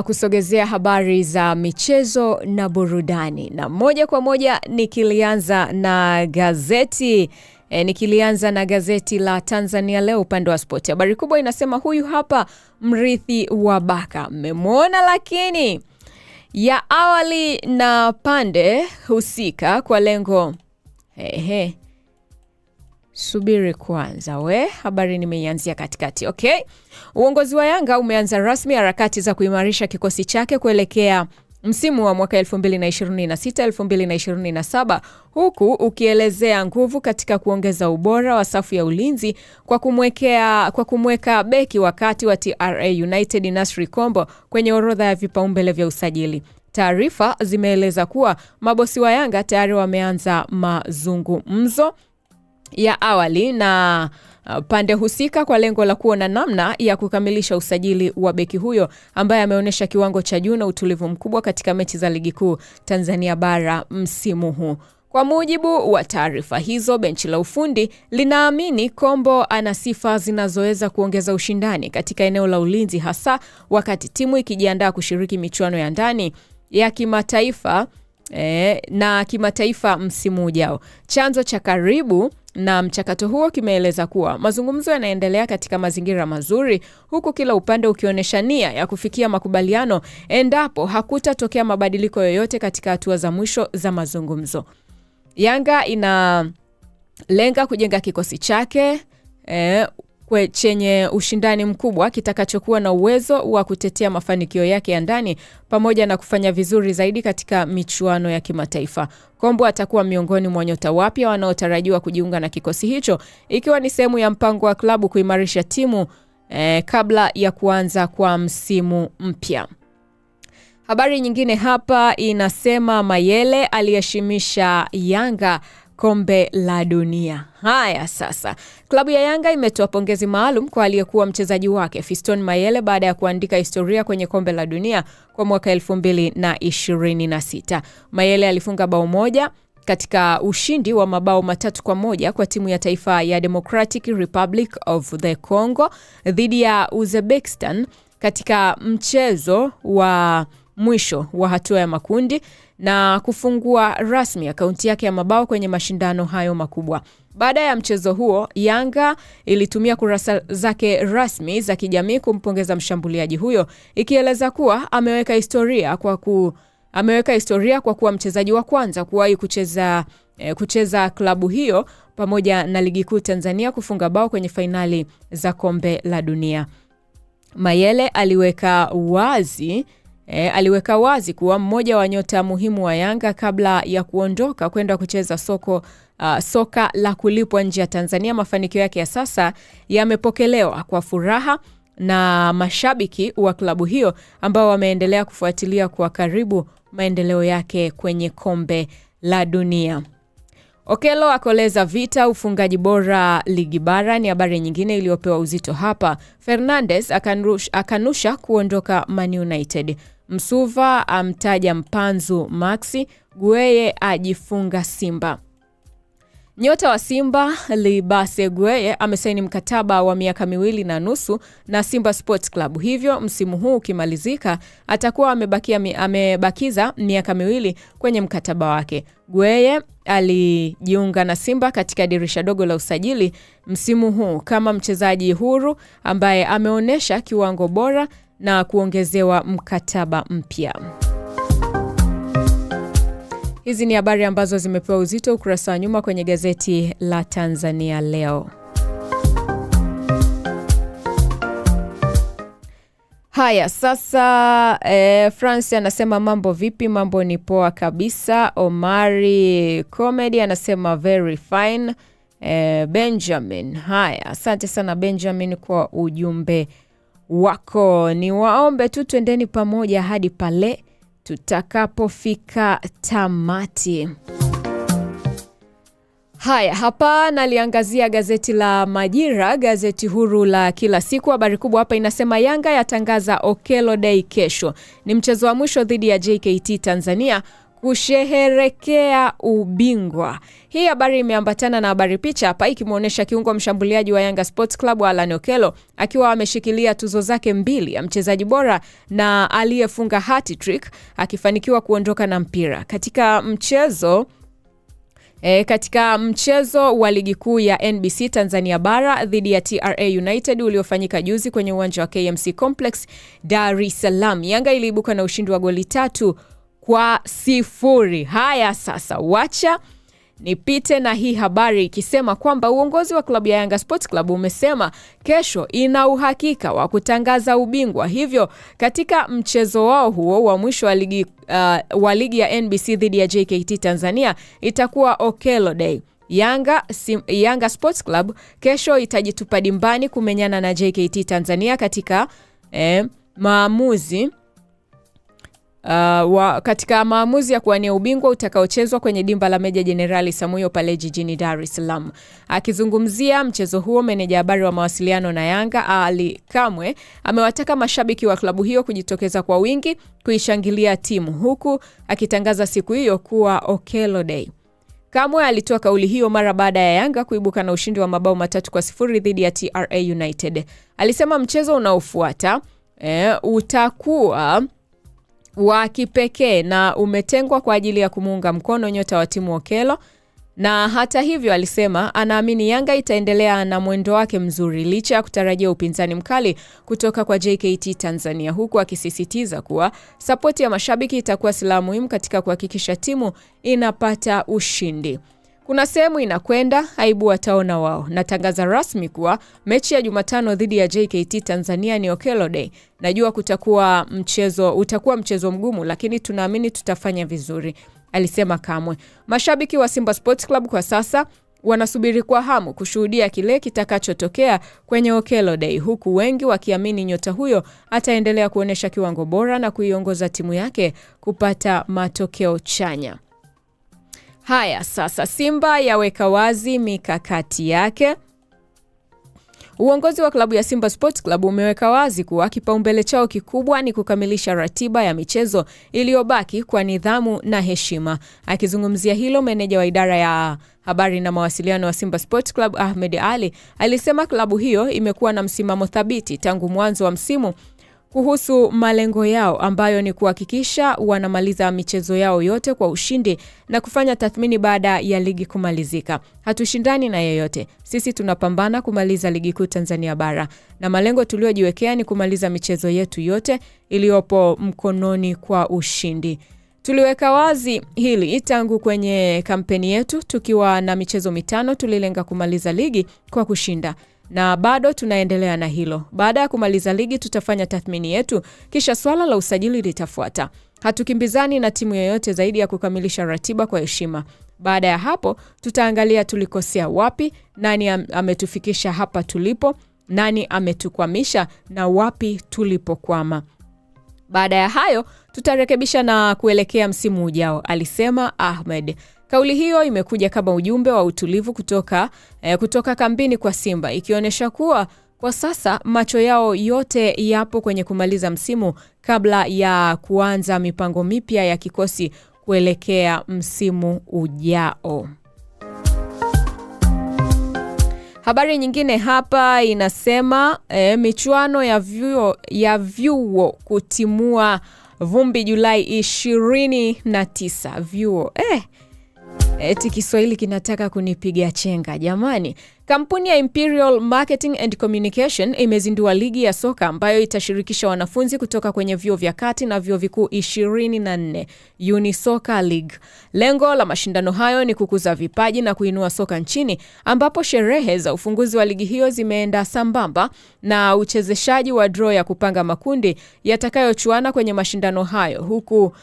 Kusogezea habari za michezo na burudani, na moja kwa moja nikilianza na gazeti la Tanzania Leo upande wa sport. Habari kubwa inasema huyu hapa mrithi wa Baka mmemwona, lakini ya awali na pande husika kwa lengo subiri kwanza habari nimeianzia katikati. Okay. Uongozi wa Yanga umeanza rasmi harakati za kuimarisha kikosi chake kuelekea msimu wa mwaka 2026-2027 huku ukielezea nguvu katika kuongeza ubora wa safu ya ulinzi kwa kumweka beki wakati wa TRA United Nasri Kombo kwenye orodha ya vipaumbele vya usajili. Taarifa zimeeleza kuwa mabosi wa Yanga tayari wameanza mazungumzo ya awali na pande husika kwa lengo la kuona namna ya kukamilisha usajili wa beki huyo ambaye ameonyesha kiwango cha juu na utulivu mkubwa katika mechi za ligi kuu Tanzania bara msimu huu. Kwa mujibu wa taarifa hizo, benchi la ufundi linaamini Kombo ana sifa zinazoweza kuongeza ushindani katika eneo la ulinzi, hasa wakati timu ikijiandaa kushiriki michuano ya ndani ya kimataifa na kimataifa msimu ujao. Chanzo cha karibu na mchakato huo kimeeleza kuwa mazungumzo yanaendelea katika mazingira mazuri, huku kila upande ukionyesha nia ya kufikia makubaliano endapo hakutatokea mabadiliko yoyote katika hatua za mwisho za mazungumzo. Yanga inalenga kujenga kikosi chake chenye ushindani mkubwa kitakachokuwa na uwezo wa kutetea mafanikio yake ya ndani pamoja na kufanya vizuri zaidi katika michuano ya kimataifa. Kombo atakuwa miongoni mwa nyota wapya wanaotarajiwa kujiunga na kikosi hicho, ikiwa ni sehemu ya mpango wa klabu kuimarisha timu kabla ya kuanza kwa msimu mpya. Habari nyingine hapa inasema Mayele aliyeshimisha Yanga kombe la dunia. Haya sasa, klabu ya Yanga imetoa pongezi maalum kwa aliyekuwa mchezaji wake Fiston Mayele baada ya kuandika historia kwenye kombe la dunia kwa mwaka 2026. Mayele alifunga bao moja katika ushindi wa mabao 3-1 kwa timu ya taifa ya Democratic Republic of the Congo dhidi ya Uzbekistan katika mchezo wa mwisho wa hatua ya makundi na kufungua rasmi akaunti yake ya mabao kwenye mashindano hayo makubwa. Baada ya mchezo huo, Yanga ilitumia kurasa zake rasmi za kijamii kumpongeza mshambuliaji huyo, ikieleza kuwa ameweka historia kwa kuwa mchezaji wa kwanza kuwahi kucheza klabu hiyo pamoja na ligi kuu Tanzania kufunga bao kwenye fainali za kombe la dunia. Mayele aliweka wazi kuwa mmoja wa nyota muhimu wa Yanga kabla ya kuondoka kwenda kucheza soka la kulipwa nje ya Tanzania. Mafanikio yake ya sasa yamepokelewa kwa furaha na mashabiki wa klabu hiyo ambao wameendelea kufuatilia kwa karibu maendeleo yake kwenye kombe la dunia. Okello akoleza vita ufungaji bora ligi bara ni habari nyingine iliyopewa uzito hapa. Fernandes akanusha kuondoka Man United. Msuva amtaja mpanzu Maxi. Gueye ajifunga Simba. Nyota wa Simba Libase Gueye amesaini mkataba wa miaka 2.5 na Simba Sports Club. Hivyo msimu huu ukimalizika atakuwa amebakiza miaka 2 kwenye mkataba wake. Gueye alijiunga na Simba katika dirisha dogo la usajili msimu huu kama mchezaji huru ambaye ameonyesha kiwango bora na kuongezewa mkataba mpya. Hizi ni habari ambazo zimepewa uzito ukurasa wa nyuma kwenye gazeti la Tanzania Leo. Haya sasa, France anasema mambo vipi? Mambo ni poa kabisa. Omari Comedy anasema very fine. Benjamin, haya, asante sana Benjamin kwa ujumbe wako. Ni waombe tu twendeni pamoja hadi pale tutakapofika tamati. Haya, hapa naliangazia gazeti la Majira, gazeti huru la kila siku. Habari kubwa hapa inasema Yanga yatangaza Okello Day kesho. Ni mchezo wa mwisho dhidi ya JKT Tanzania kusherehekea ubingwa. Hii habari imeambatana na habari picha hapa ikimuonesha kiungo mshambuliaji wa Yanga Sports Club Alan Okello akiwa ameshikilia tuzo zake 2, ya mchezaji bora na aliyefunga hat-trick, akifanikiwa kuondoka na mpira katika mchezo wa ligi kuu ya NBC Tanzania Bara dhidi ya TRA United uliofanyika juzi kwenye uwanja wa KMC Complex Dar es Salaam. Yanga iliibuka na ushindi wa goli 3-0. Haya sasa, wacha nipite na hii habari ikisema kwamba uongozi wa klabu ya Yanga Sports Club umesema kesho ina uhakika wa kutangaza ubingwa. Hivyo katika mchezo wao huo wa mwisho wa ligi ya NBC dhidi ya JKT Tanzania itakuwa Okello Day. Yanga Sports Club kesho itajitupa dimbani kumenyana na JKT Tanzania katika maamuzi ya kuwania ubingwa utakaochezwa kwenye dimba la Meja Jenerali Samuyo pale jijini Dar es Salaam. Akizungumzia mchezo huo, meneja habari wa mawasiliano na Yanga Ali Kamwe amewataka mashabiki wa klabu hiyo kujitokeza kwa wingi kuishangilia timu, huku akitangaza siku hiyo kuwa Okello Day. Kamwe alitoa kauli hiyo mara baada ya Yanga kuibuka na ushindi wa mabao 3-0 dhidi ya TRA United. Alisema mchezo unaofuata utakuwa wa kipekee na umetengwa kwa ajili ya kumuunga mkono nyota wa timu Okello, na hata hivyo alisema anaamini Yanga itaendelea na mwendo wake mzuri licha ya kutarajia upinzani mkali kutoka kwa JKT Tanzania, huku akisisitiza kuwa sapoti ya mashabiki itakuwa silaha muhimu katika kuhakikisha timu inapata ushindi. Kuna sehemu inakwenda, aibu wataona wao. Natangaza rasmi kuwa mechi ya Jumatano dhidi ya JKT Tanzania ni Okello Day. Najua utakuwa mchezo mgumu, lakini tunaamini tutafanya vizuri, alisema Kamwe. Mashabiki wa Simba Sports Club kwa sasa wanasubiri kwa hamu kushuhudia kile kitakachotokea kwenye Okello Day, huku wengi wakiamini nyota huyo ataendelea kuonesha kiwango bora na kuiongoza timu yake kupata matokeo chanya. Haya sasa, Simba yaweka wazi mikakati yake. Uongozi wa klabu ya Simba Sports Club umeweka wazi kuwa kipaumbele chao kikubwa ni kukamilisha ratiba ya michezo iliyobaki kwa nidhamu na heshima. Akizungumzia hilo, meneja wa idara ya habari na mawasiliano wa Simba Sports Club Ahmed Ali alisema klabu hiyo imekuwa na msimamo thabiti tangu mwanzo wa msimu kuhusu malengo yao ambayo ni kuhakikisha wanamaliza michezo yao yote kwa ushindi na kufanya tathmini baada ya ligi kumalizika. Hatushindani na yeyote. Sisi tunapambana kumaliza ligi kuu Tanzania Bara na malengo tuliojiwekea ni kumaliza michezo yetu yote iliyopo mkononi kwa ushindi. Tuliweka wazi hili tangu kwenye kampeni yetu, tukiwa na michezo 5 tulilenga kumaliza ligi kwa kushinda. Na bado tunaendelea na hilo. Baada ya kumaliza ligi tutafanya tathmini yetu, kisha swala la usajili litafuata. Hatukimbizani na timu yoyote zaidi ya kukamilisha ratiba kwa heshima. Baada ya hapo tutaangalia tulikosea wapi, nani ametufikisha hapa tulipo, nani ametukwamisha na wapi tulipokwama. Baada ya hayo tutarekebisha na kuelekea msimu ujao, alisema Ahmed. Kauli hiyo imekuja kama ujumbe wa utulivu kutoka kambini kwa Simba, ikionyesha kuwa kwa sasa macho yao yote yapo kwenye kumaliza msimu kabla ya kuanza mipango mipya ya kikosi kuelekea msimu ujao. Habari nyingine hapa inasema michuano ya vyuo kutimua vumbi Julai 29. Vyuo eti Kiswahili kinataka kunipiga chenga jamani. Kampuni ya Imperial Marketing and Communication imezindua ligi ya soka ambayo itashirikisha wanafunzi kutoka kwenye vyuo vya kati na vyuo vikuu 24, Unisoka League. Lengo la mashindano hayo ni kukuza vipaji na kuinua soka nchini, ambapo sherehe za ufunguzi wa ligi hiyo zimeenda sambamba na uchezeshaji wa draw ya kupanga makundi yatakayochuana kwenye mashindano hayo, huku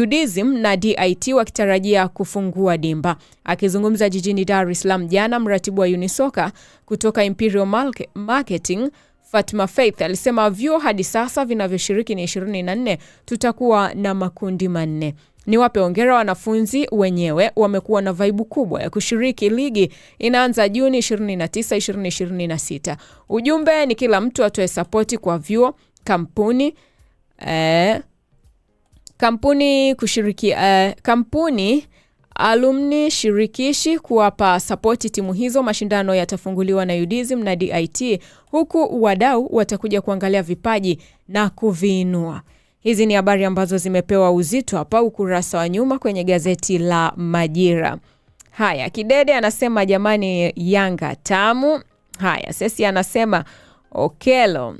UDSM na DIT wakitarajia kufungua dimba. Akizungumza jijini Dar es Salaam jana, mratibu wa Unisoka kutoka Imperial Marketing Fatma Faith alisema vyuo hadi sasa vinavyoshiriki ni 24, tutakuwa na makundi 4. Niwape hongera wanafunzi wenyewe, wamekuwa na vaibu kubwa ya kushiriki. Ligi inaanza Juni 29, 2026. Ujumbe ni kila mtu atoe sapoti kwa vyuo, Kampuni alumni shirikishi kuwapa support timu hizo. Mashindano yatafunguliwa na UDSM na DIT, huku wadau watakuja kuangalia vipaji na kuviinua. Hizi ni habari ambazo zimepewa uzito hapa ukurasa wa nyuma kwenye gazeti la Majira. Haya, Kidede anasema jamani Yanga tamu. Haya, Sesi anasema Okello.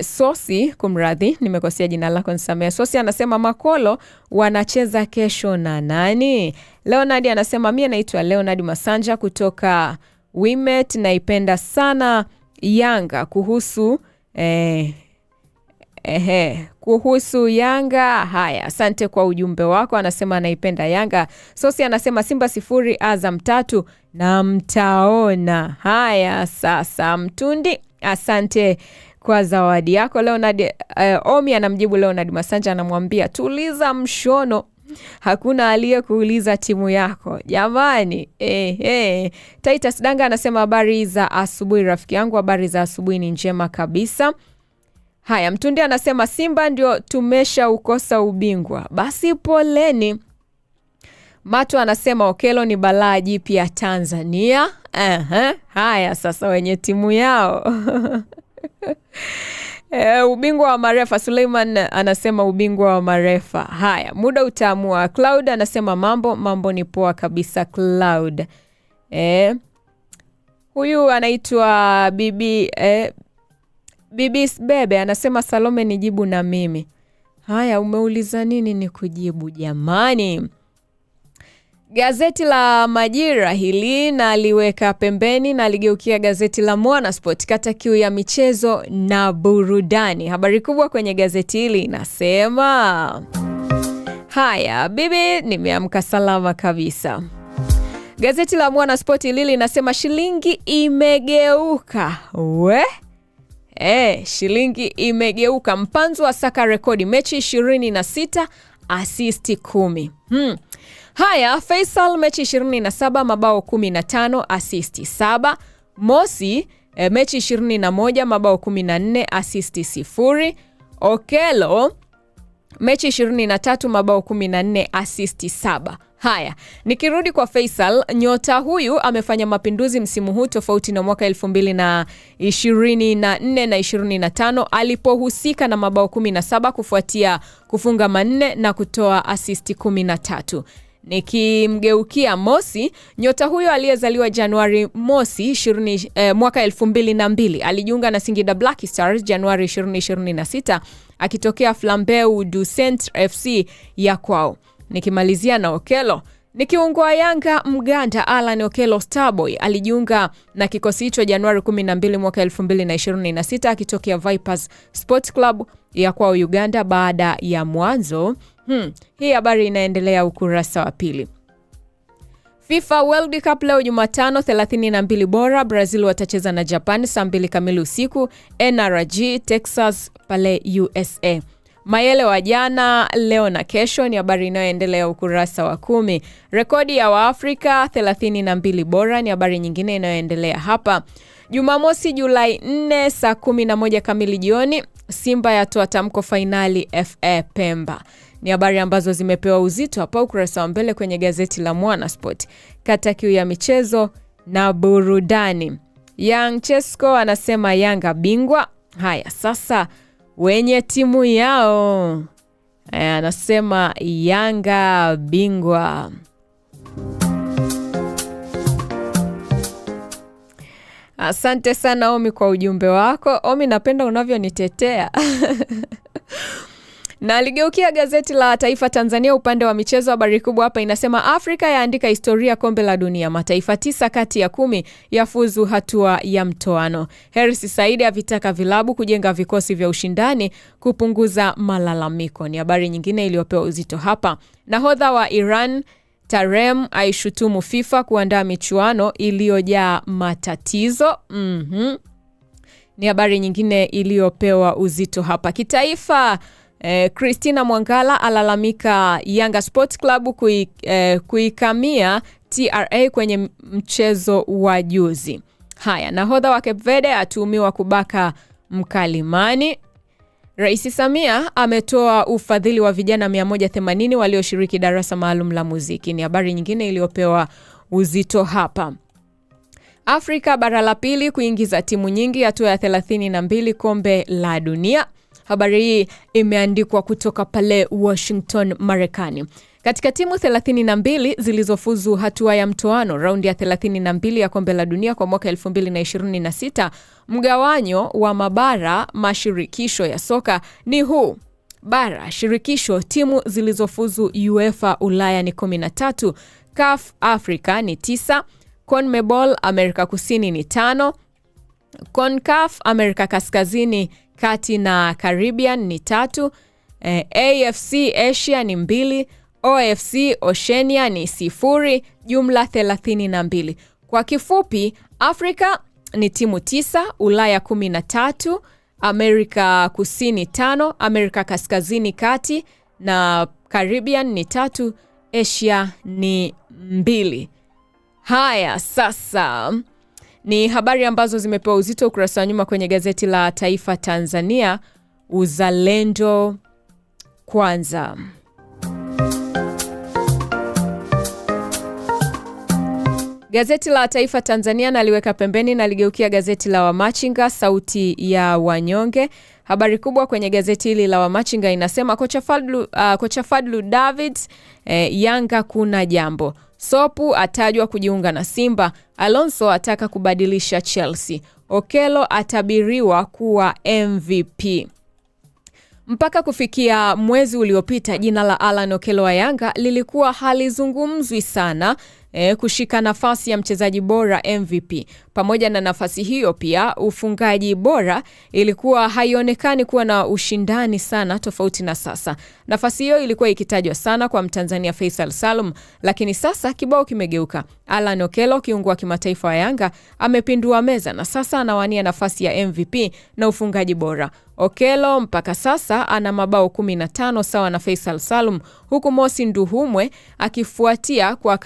Sosi, kumradhi, nimekosea jina lako nisamee. Sosi anasema Makolo wanacheza kesho na nani? Leonard anasema mimi naitwa Leonard Masanja kutoka Wimet, naipenda sana Yanga kuhusu Yanga. Haya, asante kwa ujumbe wako. Anasema anaipenda Yanga. Sosi anasema Simba 0 Azam 3 na mtaona. Haya, sasa Mtundi, asante kwa zawadi yako. Leonard Omi anamjibu Leonard Masanja, anamwambia tuliza mshono, hakuna aliyekuuliza timu yako jamani. Titus Danga anasema habari za asubuhi rafiki yangu, habari za asubuhi ni njema kabisa. Haya, Mtundi anasema Simba ndio tumesha ukosa ubingwa, basi poleni. Mato anasema Okello ni balaa jipya Tanzania. Haya, sasa wenye timu yao ubingwa wa marefa. Suleiman anasema ubingwa wa marefa. Haya, muda utaamua. Cloud anasema mambo ni poa kabisa Cloud. Huyu anaitwa Bibi Bebe anasema Salome nijibu na mimi. Haya, umeuliza nini ni kujibu jamani? Gazeti la Majira hili na liweka pembeni na ligeukia gazeti la Mwanasport kata kiu ya michezo na burudani. Habari kubwa kwenye gazeti hili inasema haya, bibi nimeamka salama kabisa. Gazeti la Mwanasport hili linasema shilingi imegeuka. Shilingi imegeuka. Mpanzu wa saka rekodi mechi 26 assist 10. Haya, Faisal mechi 27 mabao 15 assist 7. Mosi mechi 21 mabao 14 assist 0. Okello mechi 23 mabao 14 assist 7. Haya, nikirudi kwa Faisal, nyota huyu amefanya mapinduzi msimu huu tofauti na mwaka 2024 na 25 alipohusika na mabao 17 kufuatia kufunga 4 na kutoa assist 13. Nikimgeukia Mosi, nyota huyo aliyezaliwa Januari mosi mwaka 2002 alijiunga na Singida Black Stars Januari 2026 akitokea Flambeau du Centre FC ya kwao. Nikimalizia na Okello, nikiungwa Yanga Mganda Alan Okello Starboy alijiunga na kikosi hicho Januari 12 mwaka 2026 akitokea Vipers Sports Club ya kwao Uganda baada ya mwanzo. Hii habari inaendelea ukurasa wa pili. FIFA World Cup leo Jumatano 32 bora Brazil watacheza na Japan saa 2 kamili usiku NRG Texas pale USA. Mayele wa jana leo na kesho ni habari inayoendelea ukurasa wa 10. Rekodi ya Waafrika 32 bora ni habari nyingine inayoendelea hapa. Jumamosi Julai 4 saa 11 kamili jioni Simba yatoa tamko finali FA Pemba. Ni habari ambazo zimepewa uzito hapa ukurasa wa mbele kwenye gazeti la Mwanasport kata kiu ya michezo na burudani. Young Chesko anasema Yanga bingwa. Haya, sasa wenye timu yao anasema Yanga bingwa. Asante sana Omi kwa ujumbe wako. Omi, napenda unavyonitetea. Na ligeukia gazeti la Taifa Tanzania upande wa michezo, habari kubwa hapa inasema Afrika yaandika historia kombe la dunia. Mataifa 9 kati ya 10 yafuzu hatua ya mtoano. Hersi Saidi avitaka vilabu kujenga vikosi vya ushindani kupunguza malalamiko. Ni habari nyingine iliyopewa uzito hapa. Nahodha wa Iran Tarem aishutumu FIFA kuandaa michuano iliyojaa matatizo. Ni habari nyingine iliyopewa uzito hapa. Kitaifa, Christina Mwangala alalamika Yanga Sports Club kuikamia TRA kwenye mchezo wa juzi. Haya, nahodha wa Cape Verde atuhumiwa kubaka mkalimani. Rais Samia ametoa ufadhili wa vijana 180 walioshiriki darasa maalum la muziki. Ni habari nyingine iliyopewa uzito hapa. Afrika bara la pili kuingiza timu nyingi hatua ya 32 kombe la dunia. Habari hii imeandikwa kutoka pale Washington, Marekani. Katika timu 32 zilizofuzu hatua ya mtoano raundi ya 32 ya kombe la dunia kwa mwaka 2026, mgawanyo wa mabara mashirikisho ya soka ni huu. Bara shirikisho, timu zilizofuzu UEFA Ulaya ni 13, CAF Africa ni 9, CONMEBOL Amerika Kusini ni 5, CONCACAF Amerika Kaskazini, Kati na Caribbean ni 3, AFC Asia ni 2, OFC Oceania ni 0, jumla 32. Kwa kifupi, Afrika ni timu 9, Ulaya 13, Amerika Kusini 5, Amerika Kaskazini Kati na Caribbean ni 3, Asia ni 2. Haya sasa ni habari ambazo zimepewa uzito ukurasa wa nyuma kwenye gazeti la Taifa Tanzania, Uzalendo Kwanza. Gazeti la Taifa Tanzania naliweka pembeni na ligeukia gazeti la Wamachinga, Sauti ya Wanyonge. Habari kubwa kwenye gazeti hili la Wamachinga inasema kocha Fadlu Davids, Yanga kuna jambo. Sopu atajwa kujiunga na Simba. Alonso ataka kubadilisha Chelsea. Okello atabiriwa kuwa MVP. Mpaka kufikia mwezi uliopita, jina la Alan Okello wa Yanga lilikuwa halizungumzwi sana kushika nafasi ya mchezaji bora MVP. Pamoja na nafasi hiyo pia, ufungaji bora ilikuwa haionekani kuwa na ushindani sana tofauti na sasa. Nafasi hiyo ilikuwa ikitajwa sana kwa Mtanzania Faisal Salum, lakini sasa kibao kimegeuka. Alan Okello, kiungo wa kimataifa wa Yanga, amepindua meza na sasa anawania nafasi ya MVP na ufungaji bora. Okello mpaka sasa ana mabao 15 sawa na Faisal Salum, huku Mosi Nduhumwe akiwafuata kwa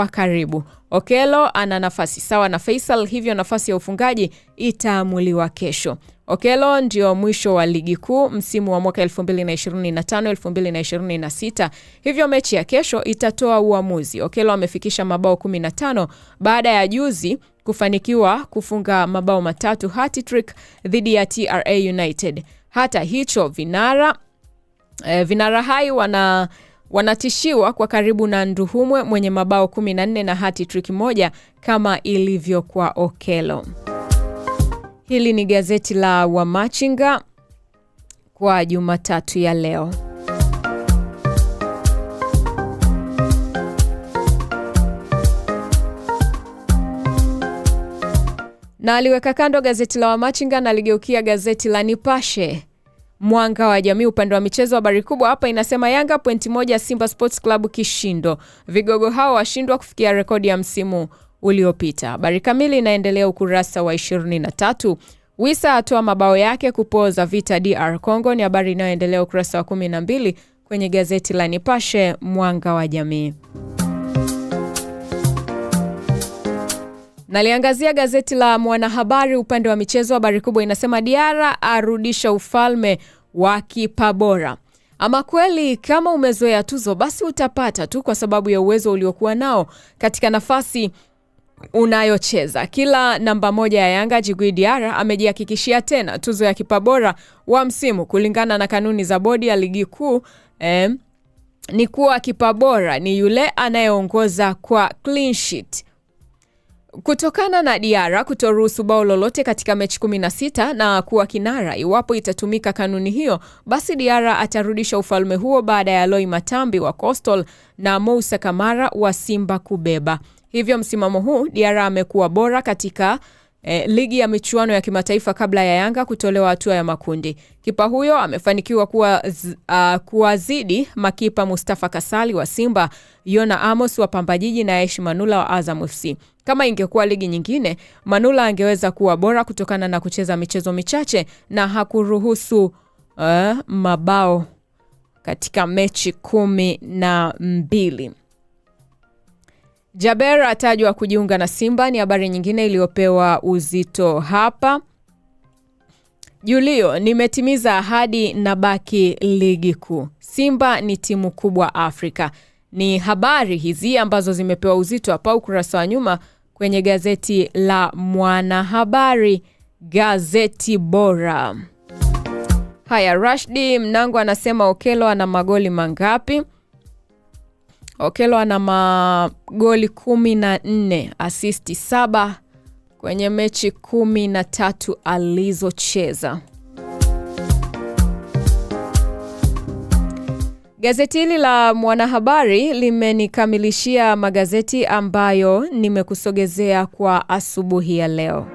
karibu. Okello ana nafasi sawa na Faisal, hivyo nafasi ya ufungaji itaamuliwa kesho. Okello ndio mwisho wa ligi kuu msimu wa mwaka 2025-2026. Hivyo mechi ya kesho itatoa uamuzi. Okello amefikisha mabao 15 baada ya juzi kufanikiwa kufunga mabao 3 hat-trick dhidi ya TRA United. Hata hicho vinara hai wanatishiwa kwa karibu na Nduhumwe mwenye mabao 14 na hat-trick moja kama ilivyo kwa Okello. Hili ni gazeti la Wamachinga kwa Jumatatu ya leo. Na aliweka kando gazeti la Wamachinga na ligeukia gazeti la Nipashe, Mwanga wa Jamii. Upande wa michezo, habari kubwa hapa inasema Yanga pointi 1 Simba Sports Club kishindo. Vigogo hao washindwa kufikia rekodi ya msimu uliopita. Habari kamili inaendelea ukurasa wa 23. Wisa atoa mabao yake kupoza vita DR Congo, ni habari inayoendelea ukurasa wa 12 kwenye gazeti la Nipashe, Mwanga wa Jamii. Naliangazia gazeti la Mwanahabari upande wa michezo. Habari kubwa inasema Diarra arudisha ufalme wa kipa bora. Ama kweli, kama umezoea tuzo basi utapata tu kwa sababu ya uwezo uliokuwa nao katika nafasi unayocheza. Kila namba moja ya Yanga, Djigui Diarra, amejihakikishia tena tuzo ya kipa bora wa msimu. Kulingana na kanuni za bodi ya ligi kuu, ni kuwa kipa bora ni yule anayeongoza kwa clean sheet. Kutokana na Diarra kutoruhusu bao lolote katika mechi 16 na kuwa kinara, iwapo itatumika kanuni hiyo, basi Diarra atarudisha ufalme huo baada ya Loi Matambi wa Coastal na Moussa Kamara wa Simba kubeba. Hivyo msimamo huu, Diarra amekuwa bora katika ligi ya michuano ya kimataifa kabla ya Yanga kutolewa hatua ya makundi. Kipa huyo amefanikiwa kuwazidi makipa Mustafa Kasali wa Simba, Yona Amos wa Pamba Jiji na Aishi Manula wa Azam FC. Kama ingekuwa ligi nyingine, Manula angeweza kuwa bora kutokana na kucheza michezo michache na hakuruhusu mabao katika mechi 12. Jaber atajwa kujiunga na Simba, ni habari nyingine iliyopewa uzito hapa. Julio, nimetimiza ahadi na baki ligi kuu. Simba ni timu kubwa Afrika. Ni habari hizi ambazo zimepewa uzito hapa ukurasa wa nyuma kwenye gazeti la Mwanahabari, gazeti bora. Haya, Rashdi Mnango anasema Okello ana magoli mangapi? Okello ana magoli 14, assist 7 kwenye mechi 13 alizocheza. Gazeti hili la Mwanahabari limenikamilishia magazeti ambayo nimekusogezea kwa asubuhi ya leo.